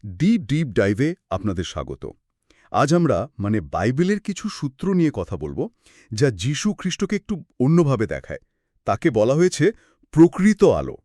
Deep ডাইভে আপনাদের স্বাগত। আজ আমরা বাইবেলের কিছু সূত্র নিয়ে কথা বলবো, যা যীশু খ্রিস্টকে একটু অন্যভাবে দেখায়। তাকে বলা হয়েছে প্রকৃত আলো।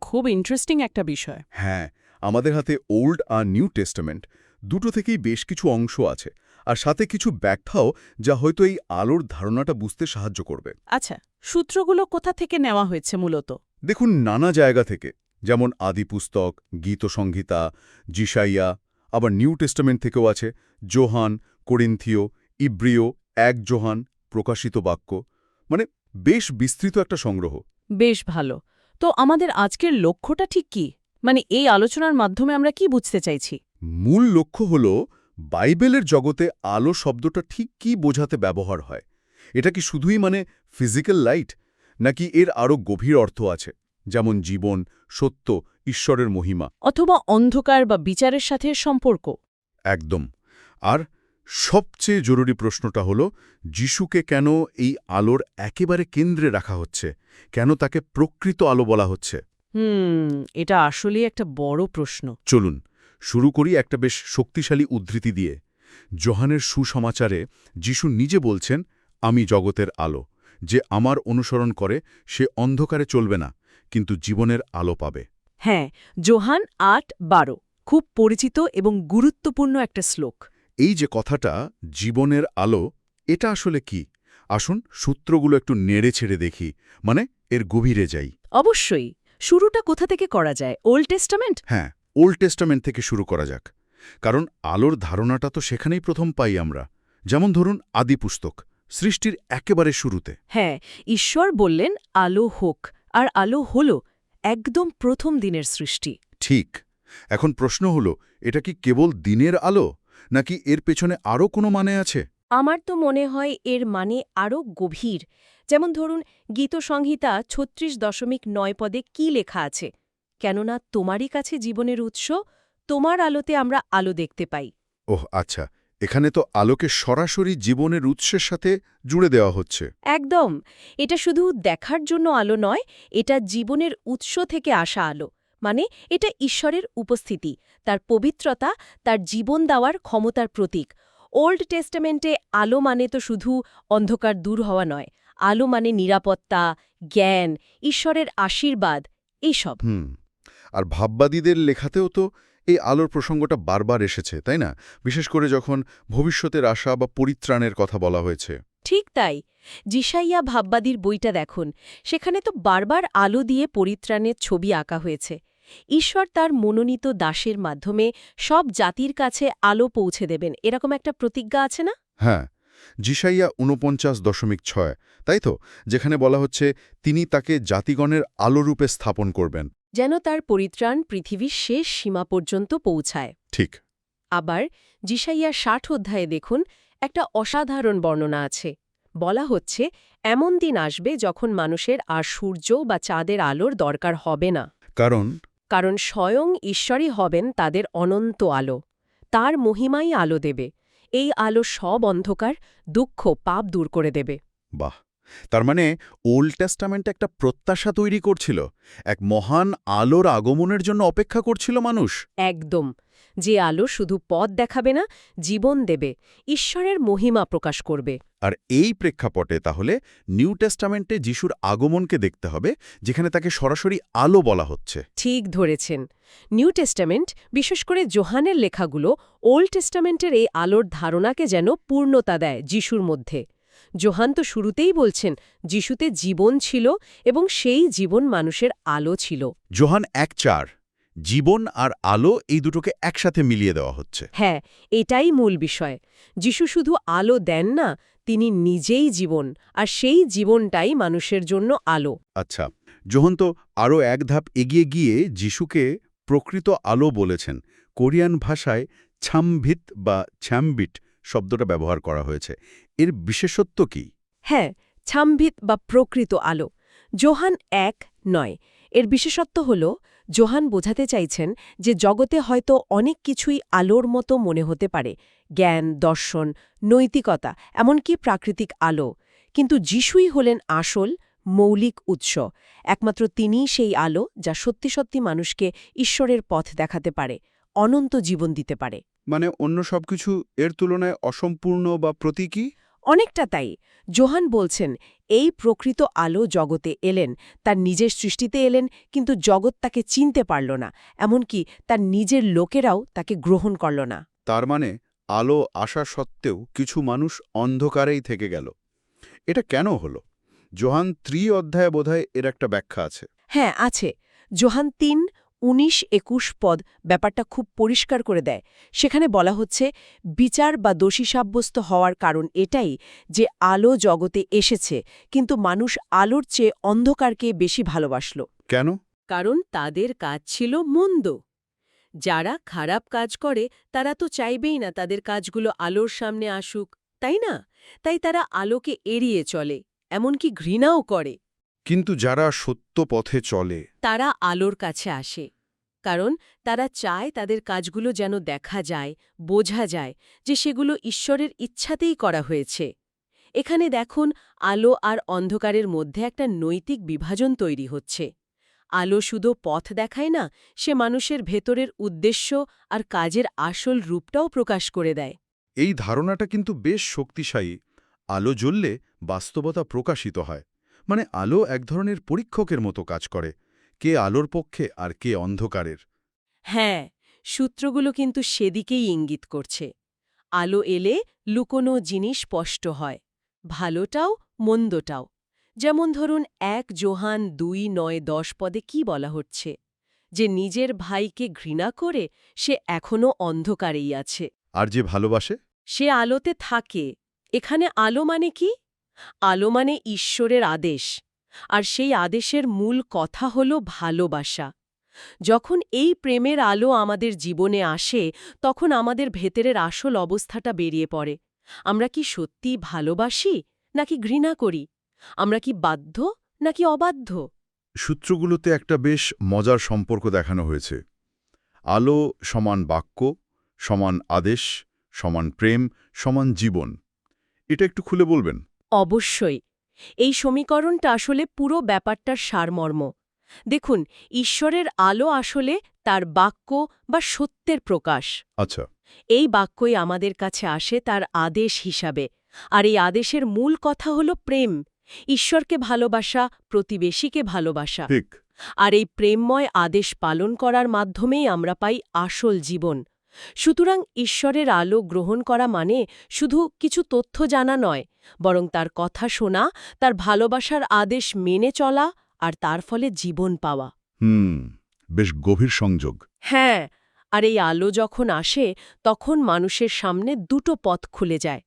খুব ইন্টারেস্টিং একটা বিষয়। হ্যাঁ, আমাদের হাতে ওল্ড আর নিউ টেস্টামেন্ট দুটো থেকেই বেশ কিছু অংশ আছে, আর সাথে কিছু ব্যাখ্যাও, যা হয়তো এই আলোর ধারণাটা বুঝতে সাহায্য করবে। আচ্ছা, সূত্রগুলো কোথা থেকে নেওয়া হয়েছে মূলত? দেখুন, নানা জায়গা থেকে, যেমন আদি পুস্তক, গীতসংহিতা, যিশাইয়া, আবার নিউ টেস্টামেন্ট থেকেও আছে যোহান, করিন্থীয়, ইব্রিয়, ১ যোহান, প্রকাশিত বাক্য, বেশ বিস্তৃত একটা সংগ্রহ। বেশ ভালো। তো আমাদের আজকের লক্ষ্যটা ঠিক কি? এই আলোচনার মাধ্যমে আমরা কি বুঝতে চাইছি? মূল লক্ষ্য হল বাইবেলের জগতে আলো শব্দটা ঠিক কি বোঝাতে ব্যবহার হয়। এটা কি শুধুই ফিজিক্যাল লাইট, নাকি এর আরও গভীর অর্থ আছে, যেমন জীবন, সত্য, ঈশ্বরের মহিমা, অথবা অন্ধকার বা বিচারের সাথে সম্পর্ক? একদম। আর সবচেয়ে জরুরি প্রশ্নটা হল, যিশুকে কেন এই আলোর একেবারে কেন্দ্রে রাখা হচ্ছে? কেন তাকে প্রকৃত আলো বলা হচ্ছে? এটা আসলেই একটা বড় প্রশ্ন। চলুন শুরু করি একটা বেশ শক্তিশালী উদ্ধৃতি দিয়ে। যোহানের সুসমাচারে যিশু নিজে বলছেন, আমি জগতের আলো, যে আমার অনুসরণ করে সে অন্ধকারে চলবে না, কিন্তু জীবনের আলো পাবে। হ্যাঁ, যোহান ৮:১২ খুব পরিচিত এবং গুরুত্বপূর্ণ একটা শ্লোক। এই যে কথাটা, জীবনের আলো, এটা আসলে কি? আসুন সূত্রগুলো একটু নেড়ে ছেড়ে দেখি, এর গভীরে যাই। অবশ্যই। শুরুটা কোথা থেকে করা যায়? Old testament? হ্যাঁ, ওল্ড টেস্টামেন্ট থেকে শুরু করা যাক, কারণ আলোর ধারণাটা তো সেখানেই প্রথম পাই আমরা। যেমন ধরুন আদি পুস্তক, সৃষ্টির একেবারে শুরুতে। হ্যাঁ, ঈশ্বর বললেন আলো হোক, আর আলো হল, একদম প্রথম দিনের সৃষ্টি। ঠিক। এখন প্রশ্ন হলো, এটা কি কেবল দিনের আলো, নাকি এর পেছনে আরও কোনো মানে আছে? আমার তো মনে হয় এর মানে আরও গভীর। যেমন ধরুন, গীতসংহিতা ৩৬.৯ পদে কি লেখা আছে? কেননা তোমারই কাছে জীবনের উৎস, তোমার আলোতে আমরা আলো দেখতে পাই। ওহ আচ্ছা, এখানে তো আলোকে সরাসরি জীবনের উৎসের সাথে জুড়ে দেওয়া হচ্ছে। একদম। এটা শুধু দেখার জন্য আলো নয়, এটা জীবনের উৎস থেকে আসা আলো। এটা ঈশ্বরের উপস্থিতি, তার পবিত্রতা, তার জীবন দেওয়ার ক্ষমতার প্রতীক। ওল্ড টেস্টামেন্টে আলো মানে তো শুধু অন্ধকার দূর হওয়া নয়, আলো মানে নিরাপত্তা, জ্ঞান, ঈশ্বরের আশীর্বাদ, এইসব। আর ভাববাদীদের লেখাতেও তো এই আলোর প্রসঙ্গটা বারবার এসেছে, তাই না? বিশেষ করে যখন ভবিষ্যতের আশা বা পরিত্রাণের কথা বলা হয়েছে। ঠিক তাই। যিশাইয়া ভাববাদীর বইটা দেখুন, সেখানে তো বারবার আলো দিয়ে পরিত্রাণের ছবি আঁকা হয়েছে। ঈশ্বর তার মনোনীত দাসের মাধ্যমে সব জাতির কাছে আলো পৌঁছে দেবেন, এরকম একটা প্রতিজ্ঞা আছে না? হ্যাঁ, যিশাইয়া ৪৯.৬, তাই তো, যেখানে বলা হচ্ছে তিনি তাকে জাতিগণের আলোরূপে স্থাপন করবেন, যেন তার পরিত্রাণ পৃথিবীর শেষ সীমা পর্যন্ত পৌঁছায়। ঠিক। আবার যিশাইয়া ৬০ অধ্যায়ে দেখুন, একটা অসাধারণ বর্ণনা আছে। বলা হচ্ছে, এমন দিন আসবে যখন মানুষের আর সূর্য বা চাঁদের আলোর দরকার হবে না। কারণ স্বয়ং ঈশ্বরই হবেন তাদের অনন্ত আলো। তার মহিমাই আলো দেবে। এই আলো সব অন্ধকার, দুঃখ, পাপ দূর করে দেবে। বাহ! তার ওল্ড টেস্টামেন্ট একটা প্রত্যাশা তৈরি করছিল, এক মহান আলোর আগমনের জন্য অপেক্ষা করছিল মানুষ। একদম। যে আলো শুধু পথ দেখাবে না, জীবন দেবে, ঈশ্বরের মহিমা প্রকাশ করবে। আর এই প্রেক্ষাপটে তাহলে নিউ টেস্টামেন্টে যিশুর আগমনকে দেখতে হবে, যেখানে তাকে সরাসরি আলো বলা হচ্ছে। ঠিক ধরেছেন। নিউ টেস্টামেন্ট, বিশেষ করে যোহানের লেখাগুলো, ওল্ড টেস্টামেন্টের এই আলোর ধারণাকে যেন পূর্ণতা দেয় যিশুর মধ্যে। যোহান তো শুরুতেই বলছেন, যিশুতে জীবন ছিল এবং সেই জীবন মানুষের আলো ছিল। যোহান ১:৪, জীবন আর আলো, এই দুটোকে একসাথে মিলিয়ে দেওয়া হচ্ছে। হ্যাঁ, এটাই মূল বিষয়। যিশু শুধু আলো দেন না, তিনি নিজেই জীবন, আর সেই জীবনটাই মানুষের জন্য আলো। আচ্ছা, যোহান তো আরও এক ধাপ এগিয়ে গিয়ে যিশুকে প্রকৃত আলো বলেছেন। কোরিয়ান ভাষায় ছামভিত বা ছ্যামবিট শব্দটা ব্যবহার করা হয়েছে। এর বিশেষত্ব কি? হ্যাঁ, ছামভিত বা প্রকৃত আলো। যোহান ১:৯। এর বিশেষত্ব হল, যোহান বোঝাতে চাইছেন যে জগতে হয়তো অনেক কিছুই আলোর মতো মনে হতে পারে, জ্ঞান, দর্শন, নৈতিকতা, এমনকি প্রাকৃতিক আলো। কিন্তু যিশুই হলেন আসল, মৌলিক উৎস। একমাত্র তিনিই সেই আলো যা সত্যি সত্যি মানুষকে ঈশ্বরের পথ দেখাতে পারে, অনন্ত জীবন দিতে পারে। মানে অন্য সবকিছু এর তুলনায় অসম্পূর্ণ বা প্রতীকী? অনেকটা তাই। যোহান বলছেন, এই প্রকৃত আলো জগতে এলেন, তার নিজের সৃষ্টিতে এলেন, কিন্তু জগৎ তাকে চিনতে পারল না, এমনকি তার নিজের লোকেরাও তাকে গ্রহণ করল না। তার মানে আলো আসা সত্ত্বেও কিছু মানুষ অন্ধকারেই থেকে গেল। এটা কেন হলো? যোহান 3 অধ্যায়ে বোধহয় এর একটা ব্যাখ্যা আছে। হ্যাঁ, আছে। যোহান 3:19-21 পদ ব্যাপারটা খুব পরিষ্কার করে দেয়। সেখানে বলা হচ্ছে, বিচার বা দোষী সাব্যস্ত হওয়ার কারণ এটাই যে আলো জগতে এসেছে, কিন্তু মানুষ আলোর চেয়ে অন্ধকারকে বেশি ভালোবাসল। কেন? কারণ তাদের কাজ ছিল মন্দ। যারা খারাপ কাজ করে তারা তো চাইবেই না তাদের কাজগুলো আলোর সামনে আসুক, তাই না? তাই তারা আলোকে এড়িয়ে চলে, এমনকি ঘৃণাও করে। কিন্তু যারা সত্য পথে চলে, তারা আলোর কাছে আসে, কারণ তারা চায় তাদের কাজগুলো যেন দেখা যায়, বোঝা যায় যে সেগুলো ঈশ্বরের ইচ্ছাতেই করা হয়েছে। এখানে দেখুন, আলো আর অন্ধকারের মধ্যে একটা নৈতিক বিভাজন তৈরি হচ্ছে। আলো শুধু পথ দেখায় না, সে মানুষের ভেতরের উদ্দেশ্য আর কাজের আসল রূপটাও প্রকাশ করে দেয়। এই ধারণাটা কিন্তু বেশ শক্তিশালী। আলো জ্বললে বাস্তবতা প্রকাশিত হয়। মানে আলো এক ধরনের পরীক্ষকের মতো কাজ করে, কে আলোর পক্ষে আর কে অন্ধকারের। হ্যাঁ, সূত্রগুলো কিন্তু সেদিকেই ইঙ্গিত করছে। আলো এলে লুকোনো জিনিস স্পষ্ট হয়, ভালোটাও মন্দটাও। যেমন ধরুন 1 যোহান 2:9-10 পদে কি বলা হচ্ছে, যে নিজের ভাইকে ঘৃণা করে সে এখনও অন্ধকারেই আছে, আর যে ভালোবাসে, সে আলোতে থাকে। এখানে আলো মানে কি? আলো মানে ঈশ্বরের আদেশ, আর সেই আদেশের মূল কথা হল ভালোবাসা। যখন এই প্রেমের আলো আমাদের জীবনে আসে, তখন আমাদের ভেতরের আসল অবস্থাটা বেরিয়ে পড়ে। আমরা কি সত্যি ভালোবাসি নাকি ঘৃণা করি? আমরা কি বাধ্য নাকি অবাধ্য? সূত্রগুলোতে একটা বেশ মজার সম্পর্ক দেখানো হয়েছে। আলো সমান বাক্য, সমান আদেশ, সমান প্রেম, সমান জীবন। এটা একটু খুলে বলবেন? অবশ্যই। এই সমীকরণটা আসলে পুরো ব্যাপারটার সারমর্ম। দেখুন, ঈশ্বরের আলো আসলে তার বাক্য বা সত্যের প্রকাশ। আচ্ছা, এই বাক্যই আমাদের কাছে আসে তার আদেশ হিসাবে। আর এই আদেশের মূল কথা হল প্রেম, ঈশ্বরকে ভালোবাসা, প্রতিবেশীকে ভালোবাসা। ঠিক। আর এই প্রেমময় আদেশ পালন করার মাধ্যমেই আমরা পাই আসল জীবন। সুতরাং ঈশ্বরের আলো গ্রহণ করা মানে শুধু কিছু তথ্য জানা নয়, বরং তার কথা শোনা, তার ভালোবাসার আদেশ মেনে চলা আর তার ফলে জীবন পাওয়া। বেশ গভীর সংযোগ। হ্যাঁ, আর এই আলো যখন আসে, তখন মানুষের সামনে দুটো পথ খুলে যায়।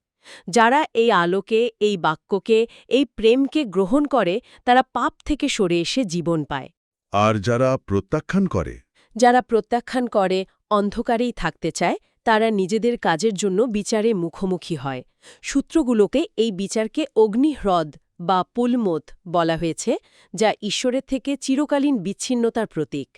যারা এই আলোকে, এই বাক্যকে, এই প্রেমকে গ্রহণ করে, তারা পাপ থেকে সরে এসে জীবন পায়। আর যারা প্রত্যাখ্যান করে, যারা প্রত্যাখ্যান করে, অন্ধকারেই থাকতে চায়, তারা নিজেদের কাজের জন্য বিচারে মুখোমুখি হয়। সূত্রগুলোকে এই বিচারকে অগ্নিহ্রদ বা পুলমোত বলা হয়েছে, যা ঈশ্বরের থেকে চিরকালীন বিচ্ছিন্নতার প্রতীক।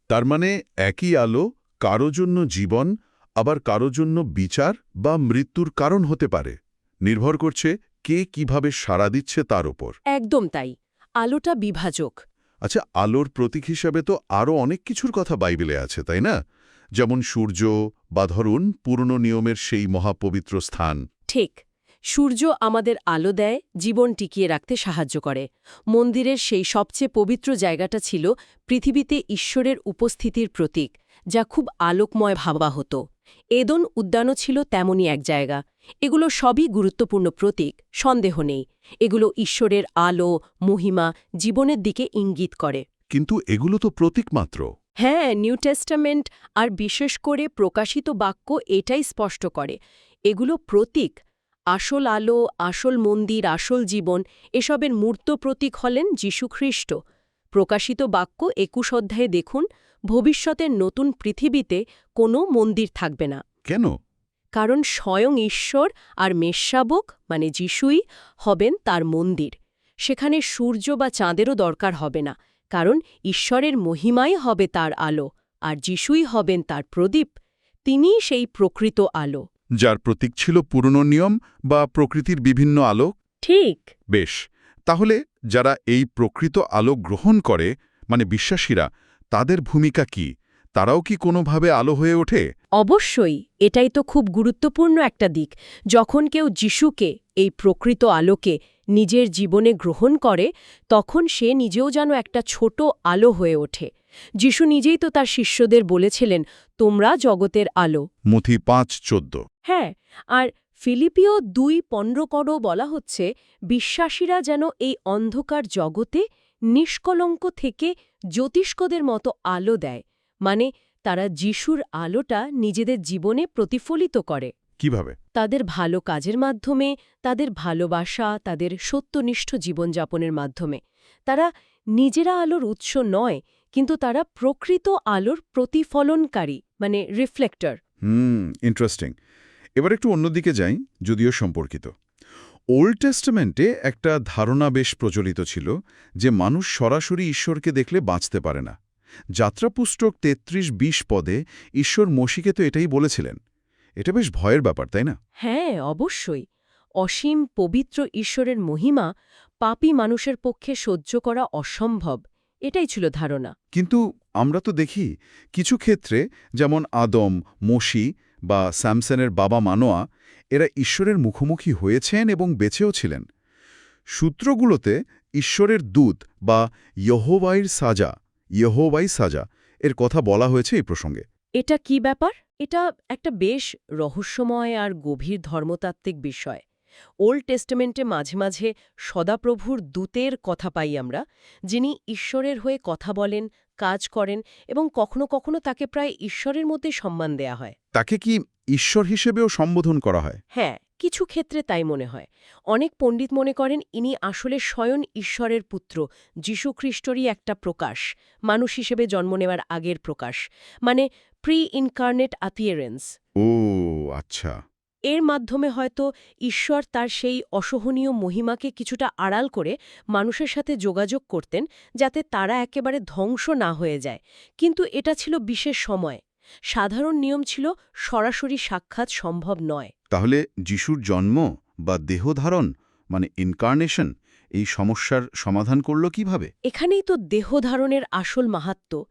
তার মানে একই আলো কারো জন্য জীবন, আবার কারো জন্য বিচার বা মৃত্যুর কারণ হতে পারে। নির্ভর করছে কে কিভাবে সাড়া দিচ্ছে তার ওপর। একদম তাই। আলোটা বিভাজক। আচ্ছা, আলোর প্রতীক হিসাবে তো আরও অনেক কিছুর কথা বাইবেলে আছে, তাই না? যেমন সূর্য বা ধরুন পুরনো নিয়মের সেই মহাপবিত্র স্থান। ঠিক। সূর্য আমাদের আলো দেয়, জীবন টিকিয়ে রাখতে সাহায্য করে। মন্দিরের সেই সবচেয়ে পবিত্র জায়গাটা ছিল পৃথিবীতে ঈশ্বরের উপস্থিতির প্রতীক, যা খুব আলোকময় ভাবা হতো। এদন উদ্যানও ছিল তেমনই এক জায়গা। এগুলো সবই গুরুত্বপূর্ণ প্রতীক, সন্দেহ নেই। এগুলো ঈশ্বরের আলো, মহিমা, জীবনের দিকে ইঙ্গিত করে। কিন্তু এগুলো তো প্রতীক মাত্র। হ্যাঁ, নিউ টেস্টামেন্ট আর বিশেষ করে প্রকাশিত বাক্য এটাই স্পষ্ট করে। এগুলো প্রতীক। আসল আলো, আসল মন্দির, আসল জীবন, এসবের মূর্ত প্রতীক হলেন যীশুখ্রিস্ট। প্রকাশিত বাক্য 21 অধ্যায়ে দেখুন, ভবিষ্যতের নতুন পৃথিবীতে কোনো মন্দির থাকবে না। কেন? কারণ স্বয়ং ঈশ্বর আর মেষশাবক মানে যিশুই হবেন তার মন্দির। সেখানে সূর্য বা চাঁদেরও দরকার হবে না, কারণ ঈশ্বরের মহিমাই হবে তার আলো, আর যিশুই হবেন তার প্রদীপ। তিনিই সেই প্রকৃত আলো। যার প্রতীক ছিল পুরনো নিয়ম বা প্রকৃতির বিভিন্ন আলো। ঠিক। বেশ, তাহলে যারা এই প্রকৃত আলো গ্রহণ করে, মানে বিশ্বাসীরা, তাদের ভূমিকা কি? তারাও কি কোনোভাবে আলো হয়ে ওঠে? অবশ্যই, এটাই তো খুব গুরুত্বপূর্ণ একটা দিক। যখন কেউ যিশুকে, এই প্রকৃত আলোকে, নিজের জীবনে গ্রহণ করে, তখন সে নিজেও যেন একটা ছোট আলো হয়ে ওঠে। যিশু নিজেই তো তার শিষ্যদের বলেছিলেন, তোমরা জগতের আলো। মথি 5:14। হ্যাঁ, আর ফিলিপিও 2:15 বলা হচ্ছে, বিশ্বাসীরা যেন এই অন্ধকার জগতে নিষ্কলঙ্ক থেকে জ্যোতিষ্কদের মতো আলো দেয়, মানে তারা যিশুর আলোটা নিজেদের জীবনে প্রতিফলিত করে। কিভাবে? তাদের ভালো কাজের মাধ্যমে, তাদের ভালোবাসা, তাদের সত্যনিষ্ঠ জীবনযাপনের মাধ্যমে। তারা নিজেরা আলোর উৎস নয়, কিন্তু তারা প্রকৃত আলোর প্রতিফলনকারী, মানে রিফ্লেক্টর। ইন্টারেস্টিং। এবার একটু অন্যদিকে যাই, যদিও সম্পর্কিত। ওল্ড টেস্টামেন্টে একটা ধারণা বেশ প্রচলিত ছিল যে মানুষ সরাসরি ঈশ্বরকে দেখলে বাঁচতে পারে না। যাত্রাপুস্তক 33:20 পদে ঈশ্বর মসিকে তো এটাই বলেছিলেন। এটা বেশ ভয়ের ব্যাপার, তাই না? হ্যাঁ, অবশ্যই। অসীম পবিত্র ঈশ্বরের মহিমা পাপী মানুষের পক্ষে সহ্য করা অসম্ভব, এটাই ছিল ধারণা। কিন্তু আমরা তো দেখি কিছু ক্ষেত্রে, যেমন আদম, মোশি বা স্যামসনের বাবা মানোয়া, এরা ঈশ্বরের মুখোমুখি হয়েছেন এবং বেঁচেও ছিলেন। সূত্রগুলোতে ঈশ্বরের দূত বা ইয়োহোবাই সাজা এর কথা বলা হয়েছে এই প্রসঙ্গে। এটা কি ব্যাপার? এটা একটা বেশ রহস্যময় আর গভীর ধর্মতাত্ত্বিক বিষয়। ওল্ড টেস্টামেন্টে মাঝে মাঝে সদাপ্রভুর দূতের কথা পাই আমরা, যিনি ঈশ্বরের হয়ে কথা বলেন, কাজ করেন এবং কখনো কখনো তাকে প্রায় ঈশ্বরের মধ্যে সম্মান দেয়া হয়। তাকে কি ঈশ্বর হিসেবেও সম্বোধন করা হয়? হ্যাঁ, কিছু ক্ষেত্রে তাই মনে হয়। অনেক পণ্ডিত মনে করেন ইনি আসলে স্বয়ং ঈশ্বরের পুত্র, যীশুখ্রিস্টরই একটা প্রকাশ, মানুষ হিসেবে জন্ম নেওয়ার আগের প্রকাশ, মানে প্রি-ইনকার্নেট অ্যাপিয়ারেন্স। ও আচ্ছা। এর মাধ্যমে হয়তো ঈশ্বর তার সেই অসহনীয় মহিমাকে কিছুটা আড়াল করে মানুষের সাথে যোগাযোগ করতেন, যাতে তারা একেবারে ধ্বংস না হয়ে যায়। কিন্তু এটা ছিল বিশেষ সময়। সাধারণ নিয়ম ছিল সরাসরি সাক্ষাৎ সম্ভব নয়। তাহলে যিশুর জন্ম বা দেহধারণ, মানে ইনকার্নেশন, এই সমস্যার সমাধান করল কিভাবে? এখানেই তো দেহধারণের আসল মাহাত্ম্য।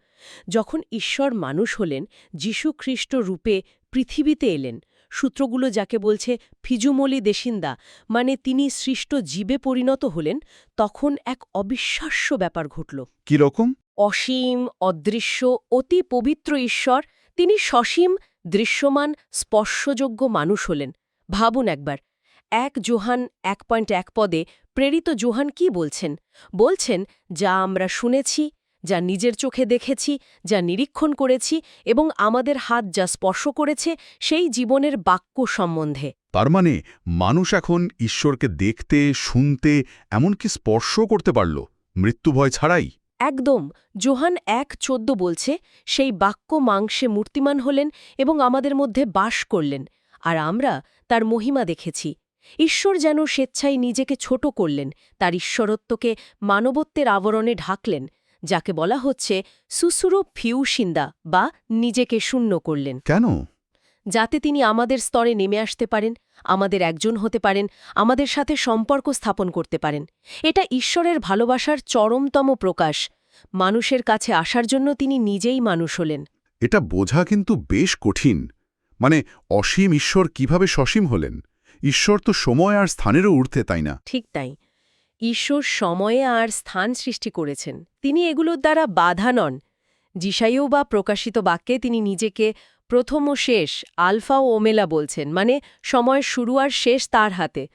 যখন ঈশ্বর মানুষ হলেন, যীশু খ্রিস্ট রূপে পৃথিবীতে এলেন, সূত্রগুলো যাকে বলছে ফিজুমলি দেশিন্দা, মানে তিনি সৃষ্ট জীবে পরিণত হলেন, তখন এক অবিশ্বাস্য ব্যাপার ঘটল। কি রকম? অসীম, অদৃশ্য, অতি পবিত্র ঈশ্বর, তিনি সসীম, দৃশ্যমান, স্পর্শযোগ্য মানুষ হলেন। ভাবুন একবার, 1 যোহান 1.1 পদে প্রেরিত যোহান কি বলছেন? বলছেন, যা আমরা শুনেছি, যা নিজের চোখে দেখেছি, যা নিরীক্ষণ করেছি এবং আমাদের হাত যা স্পর্শ করেছে, সেই জীবনের বাক্য সম্বন্ধে। তার মানে মানুষ এখন ঈশ্বরকে দেখতে, শুনতে, এমনকি স্পর্শ করতে পারল, মৃত্যুভয় ছাড়াই। একদম। যোহান 1:14 বলছে, সেই বাক্য মাংসে মূর্তিমান হলেন এবং আমাদের মধ্যে বাস করলেন, আর আমরা তার মহিমা দেখেছি। ঈশ্বর যেন স্বেচ্ছায় নিজেকে ছোট করলেন, তার ঈশ্বরত্বকে মানবত্বের আবরণে ঢাকলেন, যাকে বলা হচ্ছে সুসুরো ফিউসিন্দা বা নিজেকে শূন্য করলেন। কেন? যাতে তিনি আমাদের স্তরে নেমে আসতে পারেন, আমাদের একজন হতে পারেন, আমাদের সাথে সম্পর্ক স্থাপন করতে পারেন। এটা ঈশ্বরের ভালোবাসার চরমতম প্রকাশ। মানুষের কাছে আসার জন্য তিনি নিজেই মানুষ হলেন। এটা বোঝা কিন্তু বেশ কঠিন। মানে অসীম ঈশ্বর কিভাবে সসীম হলেন? ঈশ্বর তো সময় আর স্থানেরও ঊর্ধ্বে, তাই না? ঠিক তাই। ঈশ্বর সময়ে আর স্থান সৃষ্টি করেছেন, তিনি এগুলোর দ্বারা বাধা নন। যিশাইও বা প্রকাশিত বাক্যে তিনি নিজেকে প্রথম ও শেষ, আলফা ও ওমেলা বলছেন, মানে সময়ের শুরু আর শেষ তার হাতে।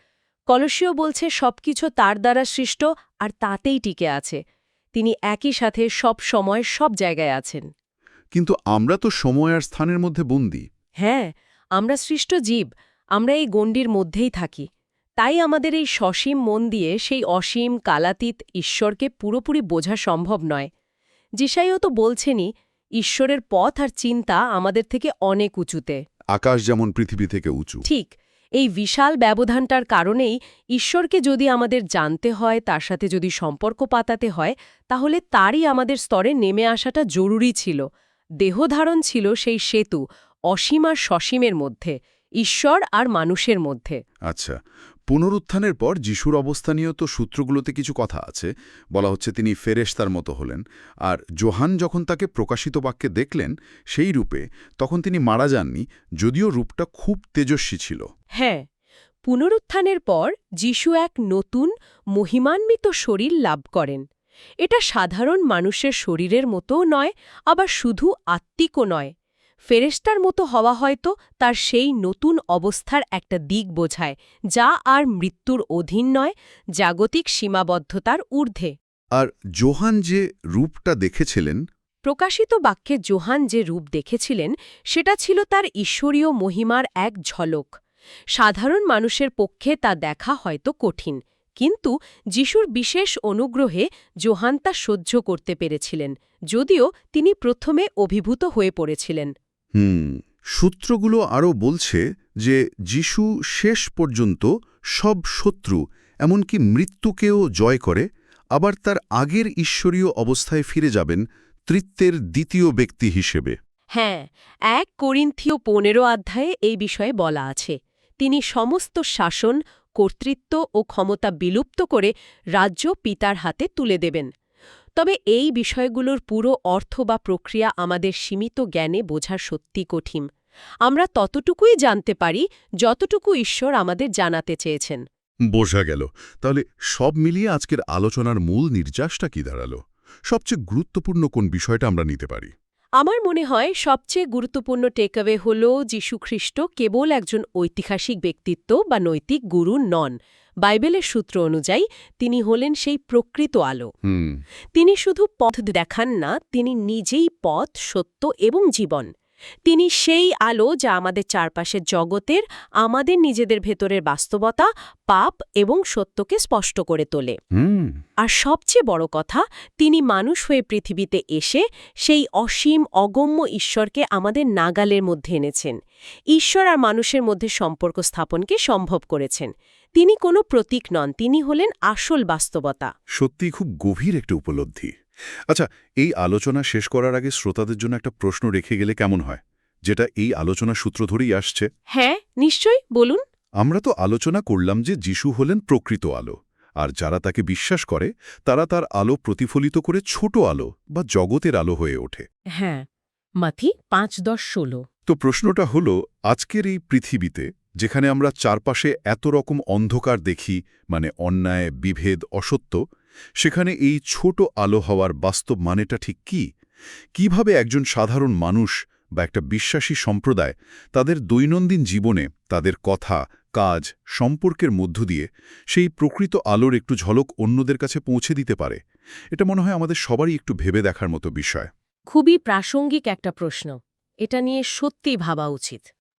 কলসীয় বলছে সবকিছু তার দ্বারা সৃষ্ট আর তাতেই টিকে আছে। তিনি একই সাথে সব সময় সব জায়গায় আছেন। কিন্তু আমরা তো সময় আর স্থানের মধ্যে বন্দী। হ্যাঁ, আমরা সৃষ্ট জীব, আমরা এই গণ্ডির মধ্যেই থাকি। তাই আমাদের এই সসীম মন দিয়ে সেই অসীম কালাতীত ঈশ্বরকে পুরোপুরি বোঝা সম্ভব নয়। যিশাইও তো বলছেনই, ঈশ্বরের পথ আর চিন্তা আমাদের থেকে অনেক উঁচুতে। আকাশ যেমন পৃথিবী থেকে উঁচু। ঠিক, এই বিশাল ব্যবধানটার কারণেই ঈশ্বরকে যদি আমাদের জানতে হয়, তার সাথে যদি সম্পর্ক পাতাতে হয়, তাহলে তারই আমাদের স্তরে নেমে আসাটা জরুরি ছিল। দেহধারণ ছিল সেই সেতু, অসীম আর সসীমের মধ্যে, ঈশ্বর আর মানুষের মধ্যে। আচ্ছা, পুনরুত্থানের পর যিশুর অবস্থা নিয়েও তো সূত্রগুলোতে কিছু কথা আছে। বলা হচ্ছে তিনি ফেরেশতার মতো হলেন, আর যোহান যখন তাকে প্রকাশিত বাক্যে দেখলেন সেই রূপে, তখন তিনি মারা যাননি, যদিও রূপটা খুব তেজস্বী ছিল। হ্যাঁ, পুনরুত্থানের পর যিশু এক নতুন মহিমান্বিত শরীর লাভ করেন। এটা সাধারণ মানুষের শরীরের মতোও নয়, আবার শুধু আত্মিকও নয়। ফেরেশতার মতো হওয়া হয়তো তার সেই নতুন অবস্থার একটা দিক বোঝায়, যা আর মৃত্যুর অধীন নয়, জাগতিক সীমাবদ্ধতার ঊর্ধ্বে। আর যোহান যে রূপটা দেখেছিলেন, প্রকাশিত বাক্যে যোহান যে রূপ দেখেছিলেন সেটা ছিল তার ঈশ্বরীয় মহিমার এক ঝলক। সাধারণ মানুষের পক্ষে তা দেখা হয়তো কঠিন, কিন্তু যিশুর বিশেষ অনুগ্রহে যোহান তা সহ্য করতে পেরেছিলেন, যদিও তিনি প্রথমে অভিভূত হয়ে পড়েছিলেন। সূত্রগুলো আরও বলছে যে যিশু শেষ পর্যন্ত সব শত্রু, এমনকি মৃত্যুকেও জয় করে, আবার তার আগের ঈশ্বরীয় অবস্থায় ফিরে যাবেন তৃত্বের দ্বিতীয় ব্যক্তি হিসেবে। হ্যাঁ, ১ করিন্থীয় ১৫ অধ্যায়ে এই বিষয়ে বলা আছে। তিনি সমস্ত শাসন, কর্তৃত্ব ও ক্ষমতা বিলুপ্ত করে রাজ্য পিতার হাতে তুলে দেবেন। তবে এই বিষয়গুলোর পুরো অর্থ বা প্রক্রিয়া আমাদের সীমিত জ্ঞানে বোঝা সত্যি কঠিন। আমরা ততটুকুই জানতে পারি যতটুকু ঈশ্বর আমাদের জানাতে চেয়েছেন। বোঝা গেল। তাহলে সব মিলিয়ে আজকের আলোচনার মূল নির্যাসটা কি দাঁড়ালো? সবচেয়ে গুরুত্বপূর্ণ কোন বিষয়টা আমরা নিতে পারি? আমার মনে হয় সবচেয়ে গুরুত্বপূর্ণ টেকঅ্যাওয়ে হল যীশুখ্রিস্ট কেবল একজন ঐতিহাসিক ব্যক্তিত্ব বা নৈতিক গুরু নন। বাইবেলের সূত্র অনুযায়ী তিনি হলেন সেই প্রকৃত আলো। তিনি শুধু পথ দেখান না, তিনি নিজেই পথ, সত্য এবং জীবন। তিনি সেই আলো যা আমাদের চারপাশের জগতের, আমাদের নিজেদের ভেতরের বাস্তবতা, পাপ এবং সত্যকে স্পষ্ট করে তোলে। আর সবচেয়ে বড় কথা, তিনি মানুষ হয়ে পৃথিবীতে এসে সেই অসীম অগম্য ঈশ্বরকে আমাদের নাগালের মধ্যে এনেছেন। ঈশ্বর আর মানুষের মধ্যে সম্পর্ক স্থাপনকে সম্ভব করেছেন। তিনি কোনো প্রতীক নন, তিনি হলেন আসল বাস্তবতা। সত্যি খুব গভীর একটা উপলব্ধি। আচ্ছা, এই আলোচনা শেষ করার আগে শ্রোতাদের জন্য একটা প্রশ্ন রেখে গেলে কেমন হয়, যেটা এই আলোচনা সূত্র ধরেই আসছে? হ্যাঁ, নিশ্চয়ই, বলুন। আমরা তো আলোচনা করলাম যে যিশু হলেন প্রকৃত আলো, আর যারা তাকে বিশ্বাস করে তারা তার আলো প্রতিফলিত করে ছোট আলো বা জগতের আলো হয়ে ওঠে। হ্যাঁ, মাথি ৫:১০-১৬। তো প্রশ্নটা হলো, আজকের এই পৃথিবীতে যেখানে আমরা চারপাশে এত রকম অন্ধকার দেখি, মানে অন্যায়, বিভেদ, অসত্য, সেখানে এই ছোট আলো হওয়ার বাস্তব মানেটা ঠিক কি? কিভাবে একজন সাধারণ মানুষ বা একটা বিশ্বাসী সম্প্রদায় তাদের দৈনন্দিন জীবনে, তাদের কথা, কাজ, সম্পর্কের মধ্য দিয়ে সেই প্রকৃত আলোর একটু ঝলক অন্যদের কাছে পৌঁছে দিতে পারে? এটা মনে হয় আমাদের সবারই একটু ভেবে দেখার মতো বিষয়। খুবই প্রাসঙ্গিক একটা প্রশ্ন। এটা নিয়ে সত্যিই ভাবা উচিত।